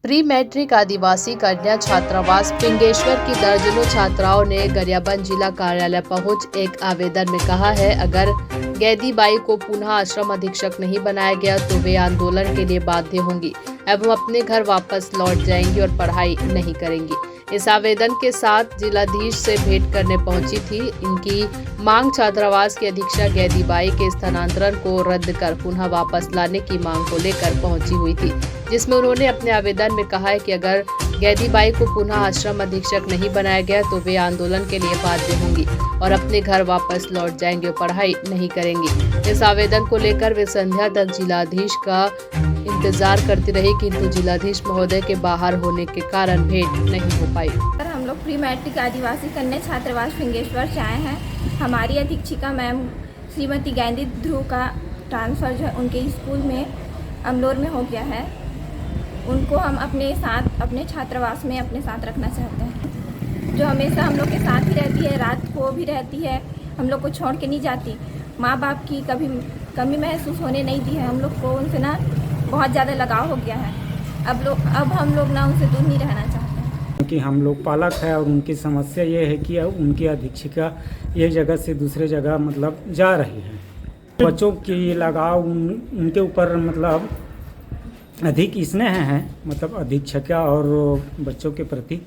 Pre matric आदिवासी कन्या छात्रावास पिंगेश्वर की दर्जनों छात्राओं ने गरियाबंद जिला कार्यालय पहुंच एक आवेदन में कहा है, अगर गैदी बाई को पुनः आश्रम अधीक्षक नहीं बनाया गया तो वे आंदोलन के लिए बाध्य होंगी एवं अपने घर वापस लौट जाएंगी और पढ़ाई नहीं करेंगी। इस आवेदन के साथ जिलाधीश से भेंट करने पहुंची थी। इनकी मांग छात्रावास की अधीक्षक गैदी बाई के स्थानांतरण को रद्द कर पुनः वापस लाने की मांग को लेकर पहुंची हुई थी, जिसमें उन्होंने अपने आवेदन में कहा है कि अगर गैदी बाई को पुनः आश्रम अधीक्षक नहीं बनाया गया तो वे आंदोलन के लिए बाध्य होंगी और अपने घर वापस लौट जाएंगे और पढ़ाई नहीं करेंगी। इस आवेदन को लेकर वे संध्या तक जिलाधीश का इंतजार करती रही, किंतु जिलाधीश महोदय के बाहर होने के कारण भेंट नहीं हो पाई। हम लोग प्री मैट्रिक आदिवासी कन्या छात्रावास पिंगेश्वर से आए हैं। हमारी अधीक्षिका मैम श्रीमती गैंदी ध्रुव का ट्रांसफ़र जो है उनके स्कूल में अमलोर में हो गया है। उनको हम अपने साथ अपने छात्रावास में अपने साथ रखना चाहते हैं, जो हमेशा हम लोग के साथ ही रहती है, रात को भी रहती है, हम लोग को छोड़ के नहीं जाती। माँ बाप की कभी कमी महसूस होने नहीं दी है। हम लोग को उनसे ना बहुत ज़्यादा लगाव हो गया है। अब हम लोग ना उनसे दूर नहीं रहना चाहते हैं, क्योंकि हम लोग पालक है और उनकी समस्या ये है कि उनकी अधीक्षिका एक जगह से दूसरे जगह मतलब जा रही है। बच्चों की लगाव उनके ऊपर मतलब अधिक स्नेह है, मतलब अधीक्षिका और बच्चों के प्रति।